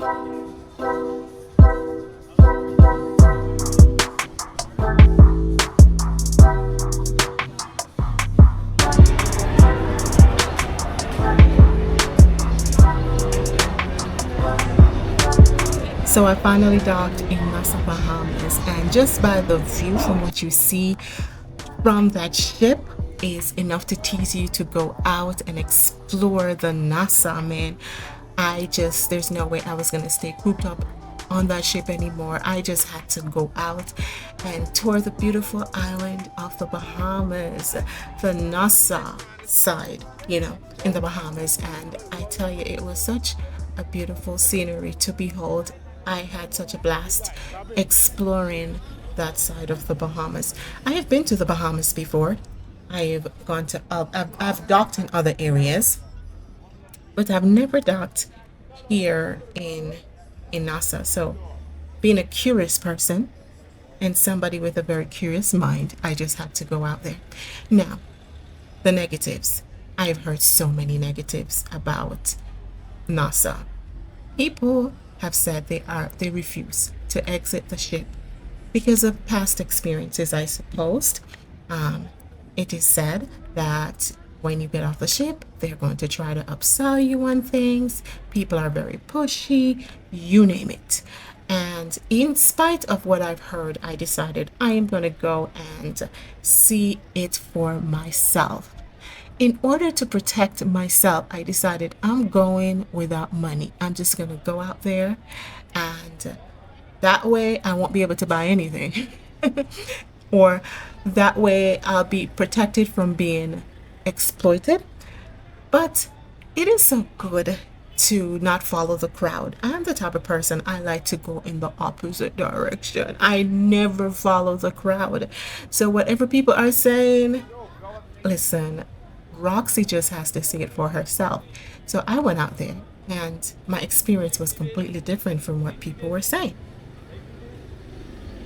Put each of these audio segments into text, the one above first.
So I finally docked in Nassau, Bahamas, and just by the view from what you see from that ship is enough to tease you to go out and explore the Nassau, man. There's no way I was gonna stay cooped up on that ship anymore. I just had to go out and tour the beautiful island of the Bahamas, the Nassau side, in the Bahamas. And I tell you, it was such a beautiful scenery to behold. I had such a blast exploring that side of the Bahamas. I have been to the Bahamas before. I have gone to, I've docked in other areas, but I've never docked here in Nassau. So, being a curious person and somebody with a very curious mind, I just had to go out there. Now, the negatives. I've heard so many negatives about Nassau. People have said they refuse to exit the ship because of past experiences, I suppose. It is said that when you get off the ship, they're going to try to upsell you on things. People are very pushy, you name it. And in spite of what I've heard, I decided I am going to go and see it for myself. In order to protect myself, I decided I'm going without money. I'm just going to go out there, and that way I won't be able to buy anything. Or that way I'll be protected from being exploited. But it is so good to not follow the crowd. I'm the type of person, I like to go in the opposite direction. I never follow the crowd. So whatever people are saying, listen, Roxy just has to see it for herself. So I went out there, and my experience was completely different from what people were saying.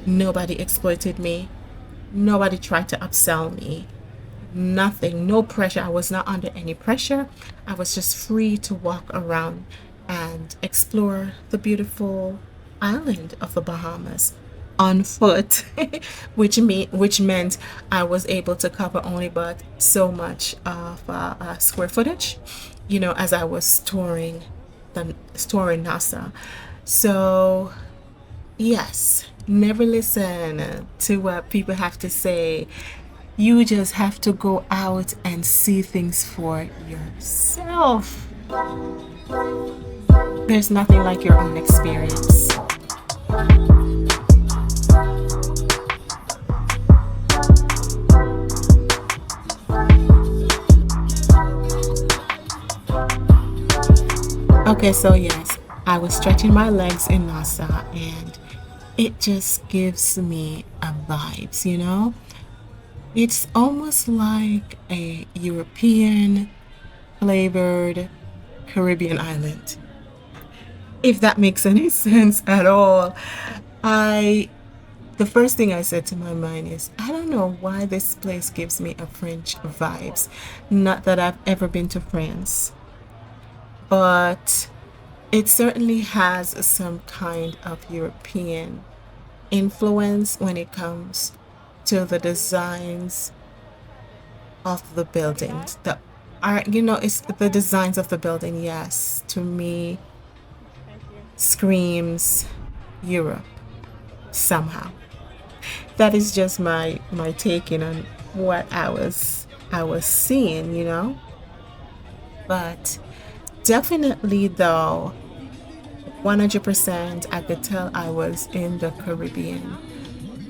Nobody exploited me. Nobody tried to upsell me. Nothing, no pressure. I was not under any pressure. I was just free to walk around and explore the beautiful island of the Bahamas on foot, which meant I was able to cover only but so much of square footage, as I was touring Nassau. So yes, never listen to what people have to say. You just have to go out and see things for yourself. There's nothing like your own experience. Okay, so yes, I was stretching my legs in Nassau, and it just gives me a vibes. It's almost like a European flavored Caribbean island, if that makes any sense at all. The first thing I said to my mind is, I don't know why this place gives me a French vibes. Not that I've ever been to France, but it certainly has some kind of European influence when it comes to the designs of the buildings. It's the designs of the building, yes, to me screams Europe somehow. That is just my taking on what I was seeing. But definitely though, 100% I could tell I was in the Caribbean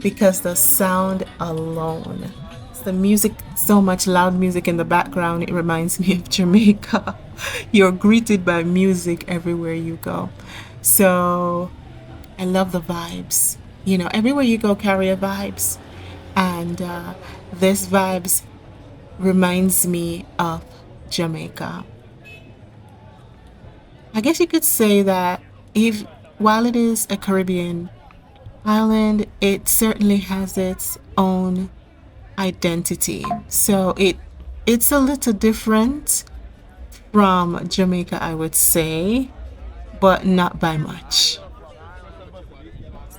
because the sound alone, it's the music, so much loud music in the background, it reminds me of Jamaica. You're greeted by music everywhere you go. So I love the vibes. Everywhere you go, carry a vibes. And this vibes reminds me of Jamaica. I guess you could say that while it is a Caribbean island, it certainly has its own identity. So it's a little different from Jamaica, I would say. but not by much.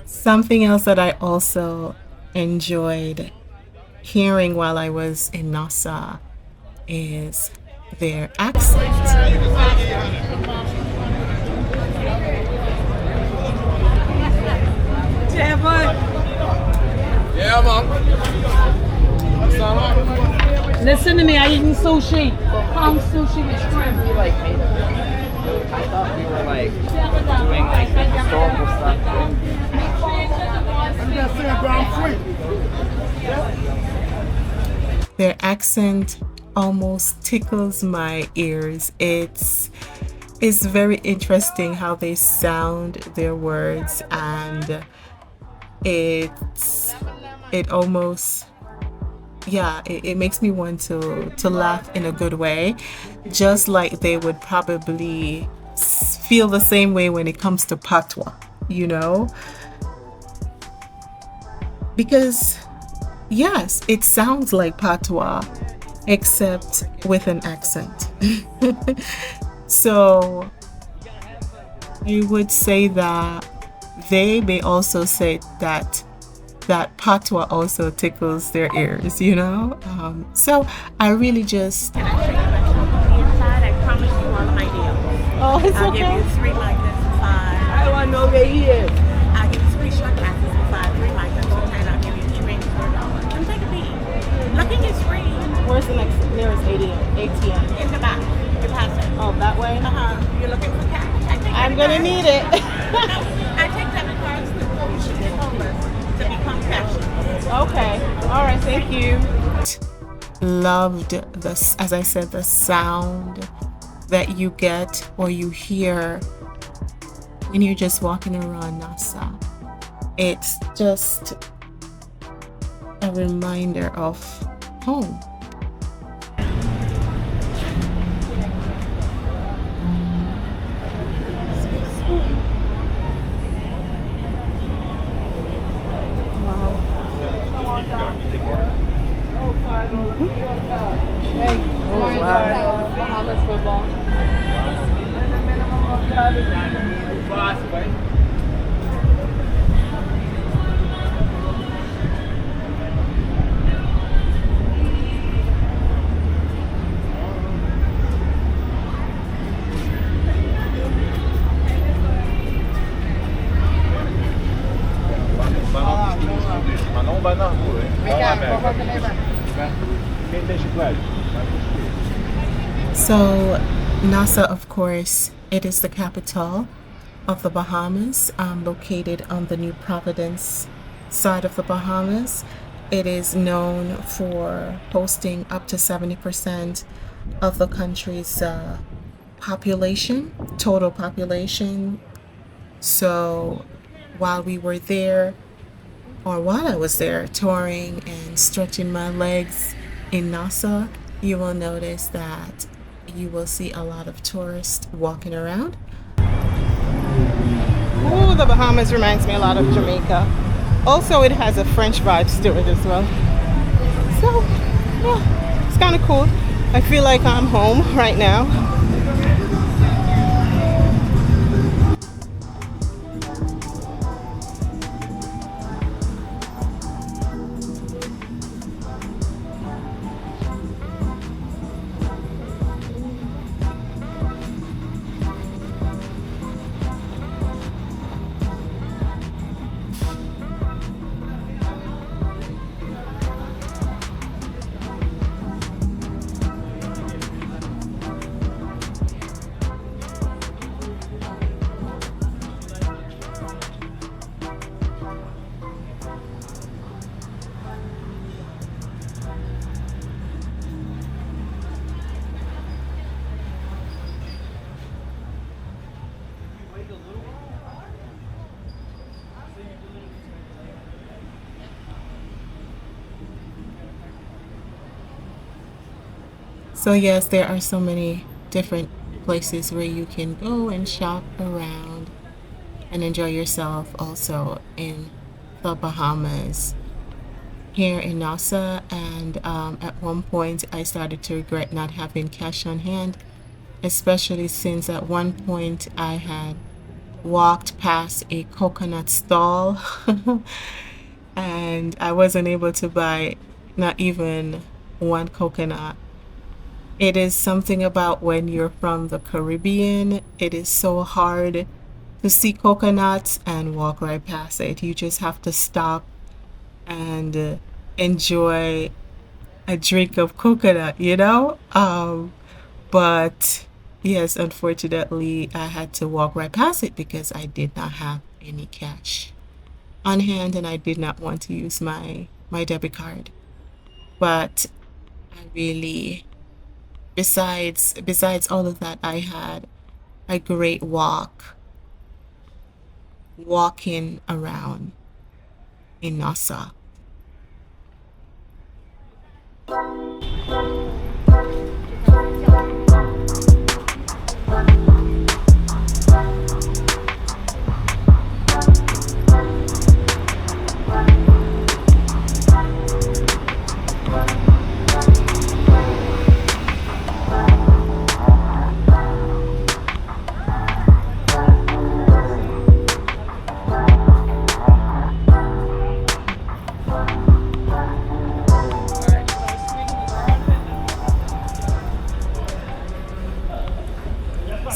Something else that I also enjoyed hearing while I was in Nassau is their accent. Yeah, man. Listen to me, I eating sushi. Palm sushi with shrimp. I thought we were like doing like historical stuff. I'm just saying ground free. Their accent almost tickles my ears. It's very interesting how they sound their words, and it almost, yeah, it makes me want to laugh in a good way, just like they would probably feel the same way when it comes to patois, you know? Because yes, it sounds like patois, except with an accent. So you would say that they may also say that patois also tickles their ears, you know? So I really just... Inside, I promise you all of my deals. Oh, it's I'll okay. give you 3 magnets for 5. I want to know where he is. I'll give you 3 short glasses for 5, 3 magnets for 10. I'll give you 2 rings for $1. Come take a peek. Looking is free. Where's the nearest ATM? In the back. You pass it. Oh, that way? You're looking for cash. I'm going to need it. I take debit cards to push it homeless to become cashless. Okay. All right. Thank you. Loved this, as I said, the sound that you get or you hear when you're just walking around Nassau. It's just a reminder of home. Bahamas football. Mas não vai na rua, hein? Quem tem chiclete? So Nassau, of course, it is the capital of the Bahamas, located on the New Providence side of the Bahamas. It is known for hosting up to 70% of the country's population, total population. So while we were there, or while I was there touring and stretching my legs in Nassau, you will notice that you will see a lot of tourists walking around. Ooh, the Bahamas reminds me a lot of Jamaica. Also, it has a French vibes to it as well. So, yeah, it's kind of cool. I feel like I'm home right now. So yes, there are so many different places where you can go and shop around and enjoy yourself also in the Bahamas. Here in Nassau, and at one point I started to regret not having cash on hand, especially since at one point I had walked past a coconut stall and I wasn't able to buy not even one coconut. It is something about when you're from the Caribbean, it is so hard to see coconuts and walk right past it. You just have to stop and enjoy a drink of coconut, you know? But yes, unfortunately, I had to walk right past it because I did not have any cash on hand and I did not want to use my debit card. But I really, besides all of that, I had a great walking around in Nassau.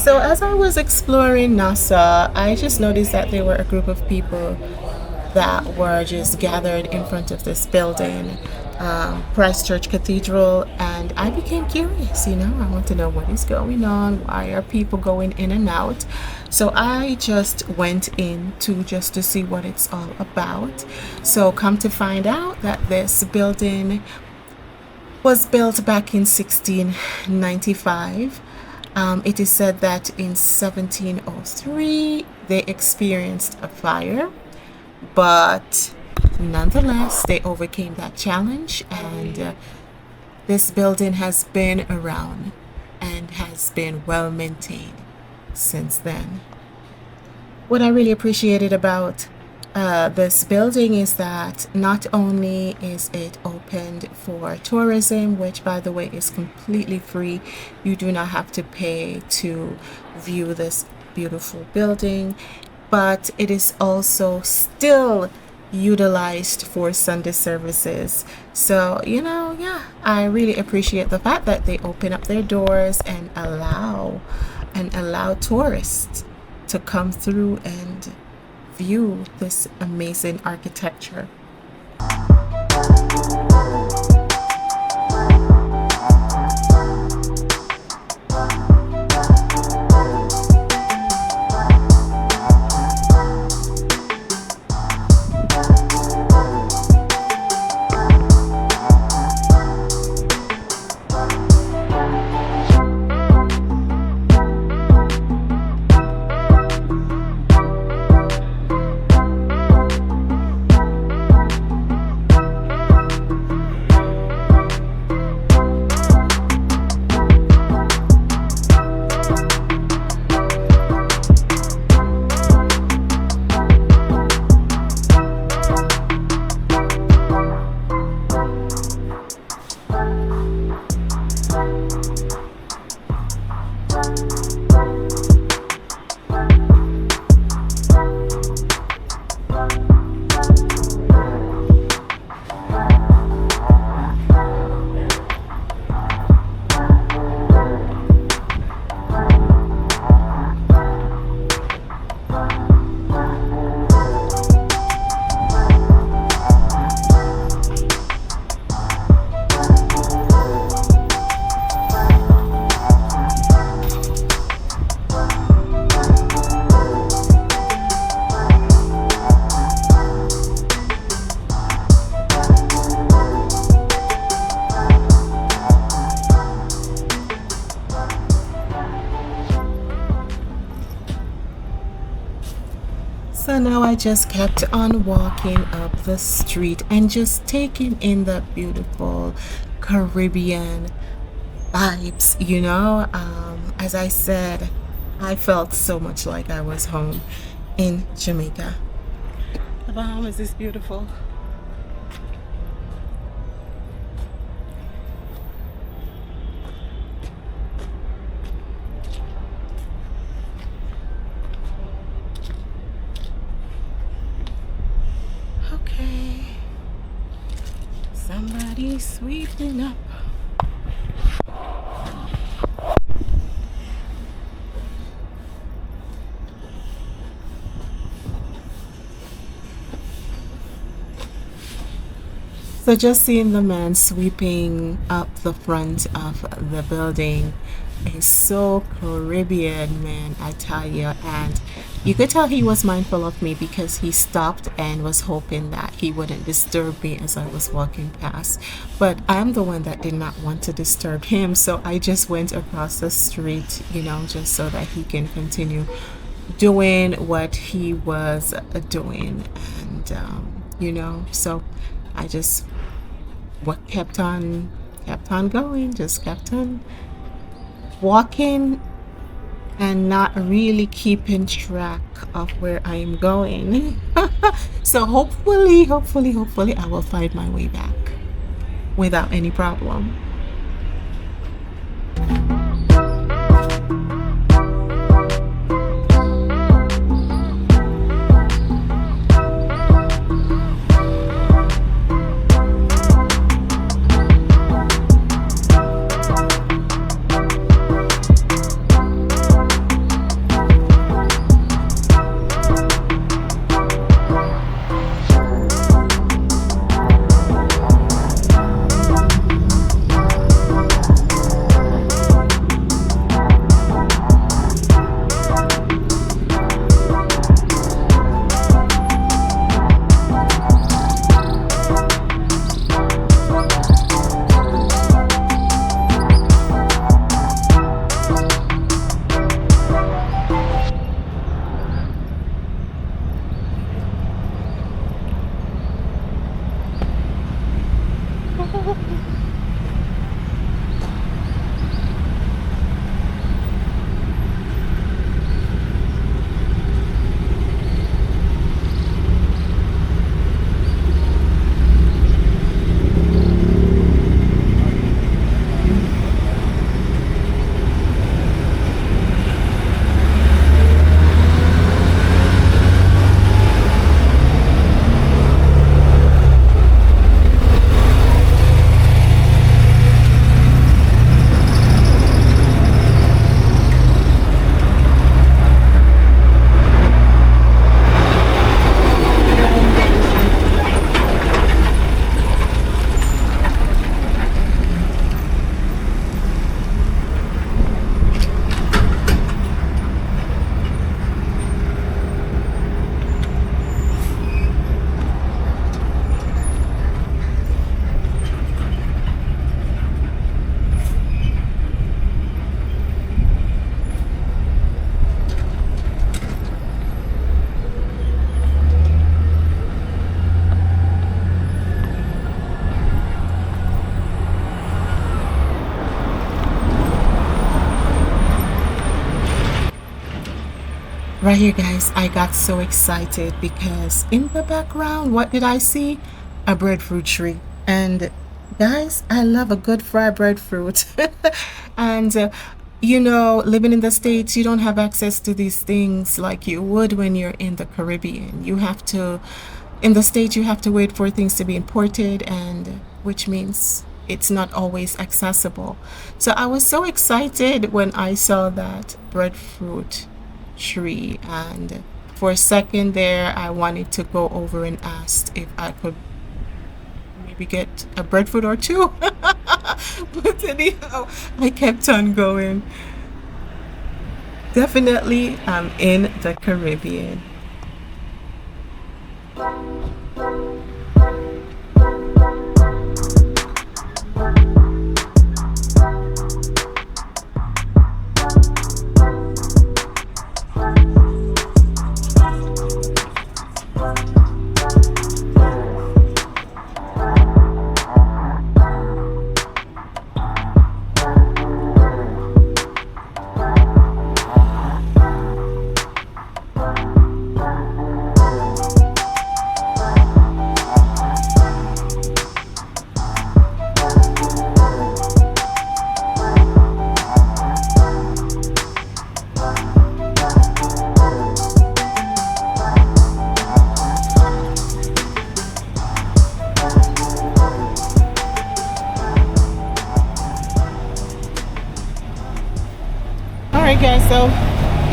So as I was exploring Nassau, I just noticed that there were a group of people that were just gathered in front of this building, Christchurch Cathedral, and I became curious. I want to know what is going on. Why are people going in and out? So I just went in just to see what it's all about. So come to find out that this building was built back in 1695. It is said that in 1703 they experienced a fire, but nonetheless they overcame that challenge, and this building has been around and has been well maintained since then. What I really appreciated about this building is that not only is it opened for tourism, which by the way is completely free, you do not have to pay to view this beautiful building, but it is also still utilized for Sunday services. So, yeah, I really appreciate the fact that they open up their doors and allow tourists to come through and view this amazing architecture. So now I just kept on walking up the street and just taking in the beautiful Caribbean vibes, As I said, I felt so much like I was home in Jamaica. The Bahamas is beautiful. He's sweeping up. So just seeing the man sweeping up the front of the building is so Caribbean, man, I tell you. And you could tell he was mindful of me because he stopped and was hoping that he wouldn't disturb me as I was walking past. But I'm the one that did not want to disturb him, so I just went across the street, just so that he can continue doing what he was doing. And, so I just what kept on going, just kept on walking and not really keeping track of where I am going. So hopefully I will find my way back without any problem. Right here, guys, I got so excited because in the background, what did I see? A breadfruit tree. And guys, I love a good fried breadfruit. And living in the States, you don't have access to these things like you would when you're in the Caribbean. In the States, you have to wait for things to be imported, and which means it's not always accessible. So I was so excited when I saw that breadfruit tree, and for a second there I wanted to go over and ask if I could maybe get a breadfruit or two. But anyhow, I kept on going. Definitely I'm in the Caribbean.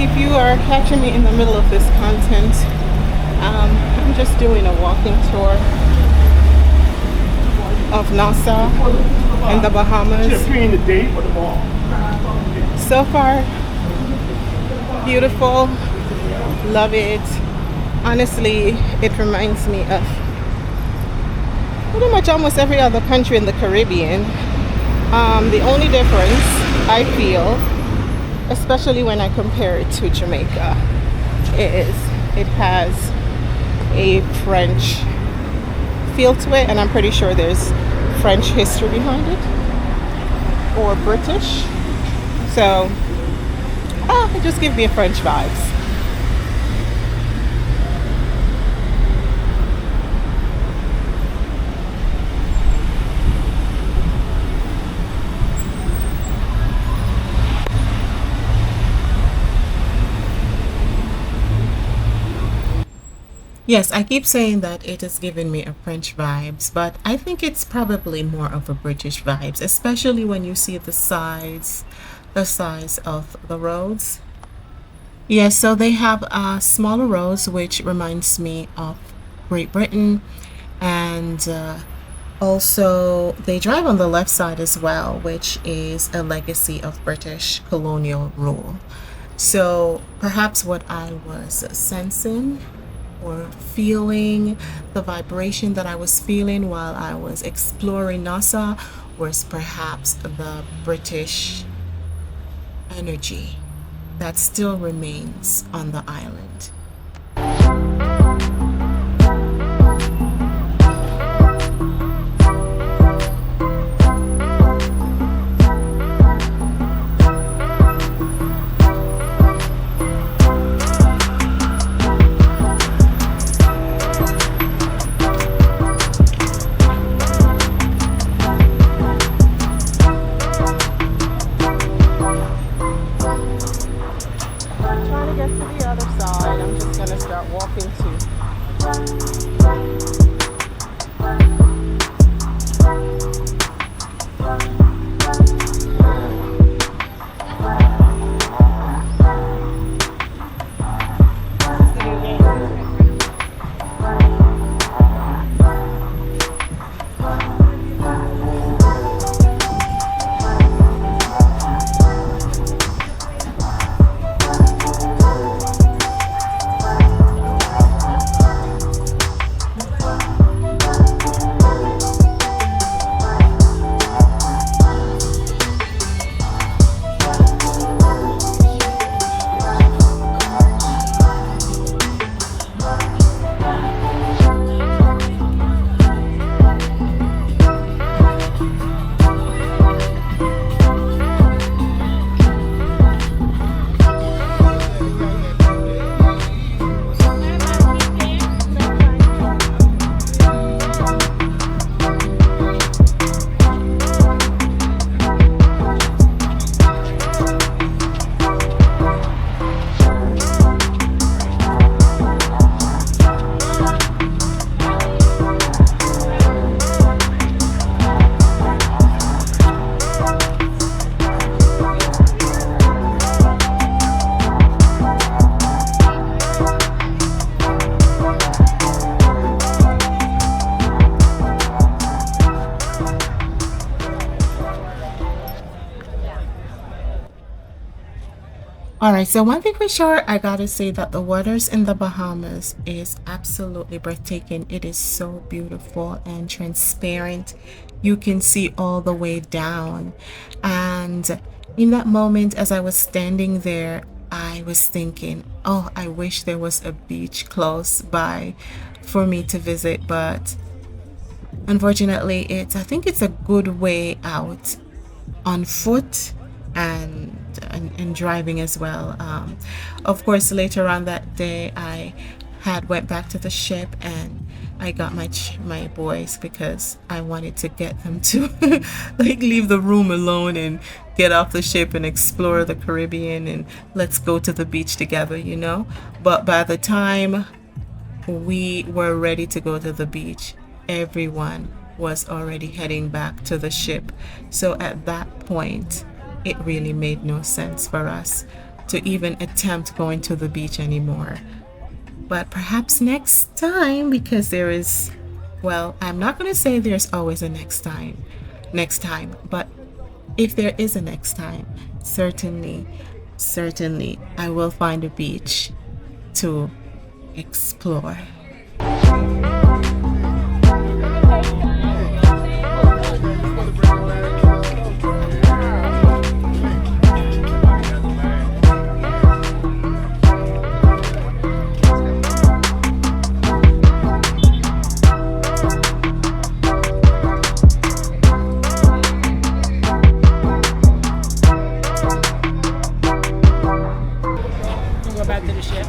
If you are catching me in the middle of this content, I'm just doing a walking tour of Nassau in the Bahamas. So far, beautiful, love it. Honestly, it reminds me of pretty much almost every other country in the Caribbean. The only difference I feel, especially when I compare it to Jamaica, is it has a French feel to it, and I'm pretty sure there's French history behind it, or British. So it just gives me a French vibes. Yes, I keep saying that it is giving me a French vibes, but I think it's probably more of a British vibes, especially when you see the size of the roads. Yes, so they have smaller roads, which reminds me of Great Britain, and also they drive on the left side as well, which is a legacy of British colonial rule. So perhaps what I was sensing or feeling, the vibration that I was feeling while I was exploring Nassau was perhaps the British energy that still remains on the island. Trying to get to the other side. I'm just gonna start walking too. All right, so one thing for sure, I gotta say that the waters in the Bahamas is absolutely breathtaking. It is so beautiful and transparent. You can see all the way down. And in that moment, as I was standing there, I was thinking, oh, I wish there was a beach close by for me to visit, but unfortunately, I think it's a good way out on foot and driving as well. Of course, later on that day, I had went back to the ship and I got my boys because I wanted to get them to like leave the room alone and get off the ship and explore the Caribbean and let's go to the beach together, you know. But by the time we were ready to go to the beach, everyone was already heading back to the ship. So at that point, it really made no sense for us to even attempt going to the beach anymore. But perhaps next time, because there is, well, I'm not going to say there's always a next time, but if there is a next time, certainly I will find a beach to explore. Go back to the ship.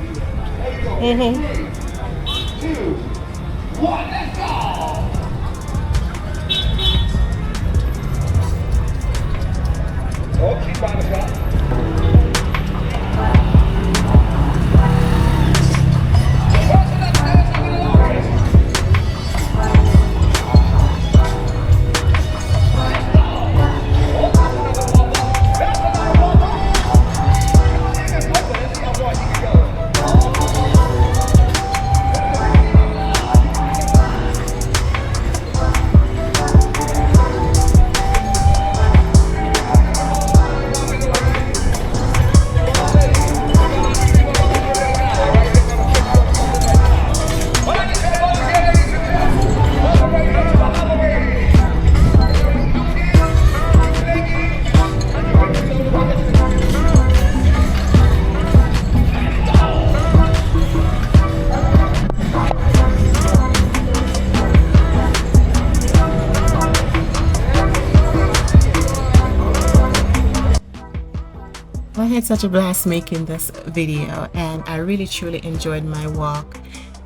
I had such a blast making this video, and I really truly enjoyed my walk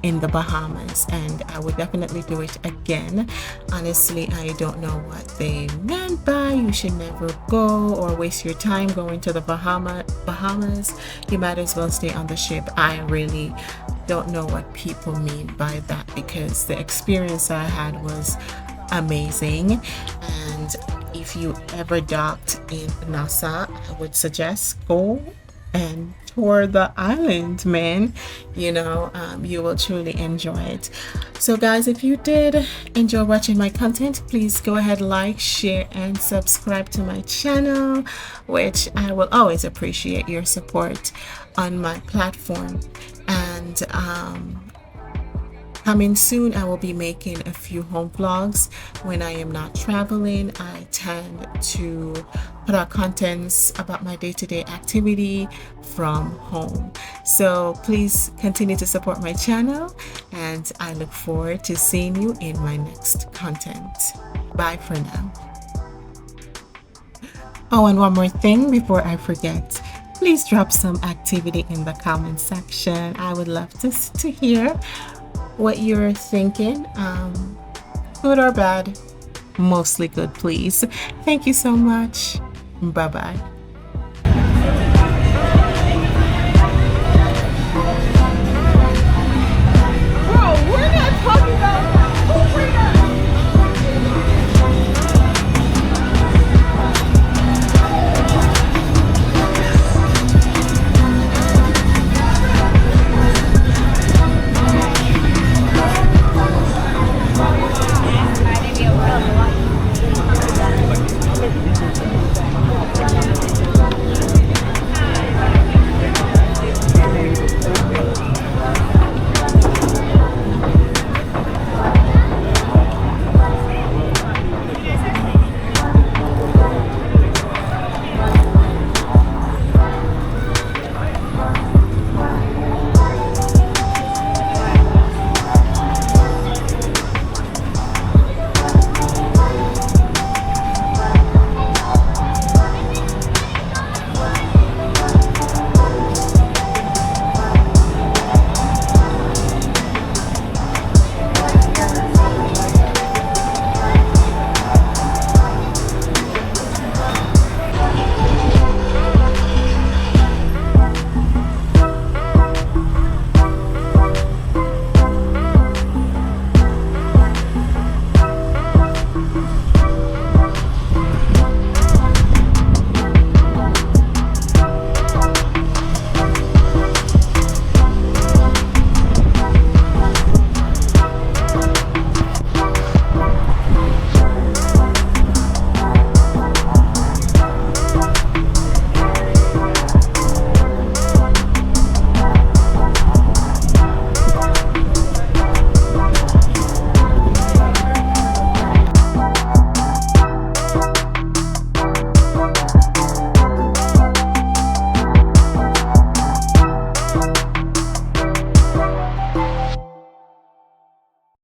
in the Bahamas, and I would definitely do it again. Honestly, I don't know what they meant by you should never go or waste your time going to the Bahamas. You might as well stay on the ship. I really don't know what people mean by that, because the experience I had was amazing. And if you ever docked in Nassau, I would suggest go and tour the island, man. You will truly enjoy it. So guys, if you did enjoy watching my content, please go ahead, like, share, and subscribe to my channel, which I will always appreciate your support on my platform. And coming soon, I will be making a few home vlogs. When I am not traveling, I tend to put out contents about my day-to-day activity from home. So please continue to support my channel, and I look forward to seeing you in my next content. Bye for now. Oh, and one more thing before I forget. Please drop some activity in the comment section. I would love to hear what you're thinking, good or bad, mostly good, please. Thank you so much. Bye bye.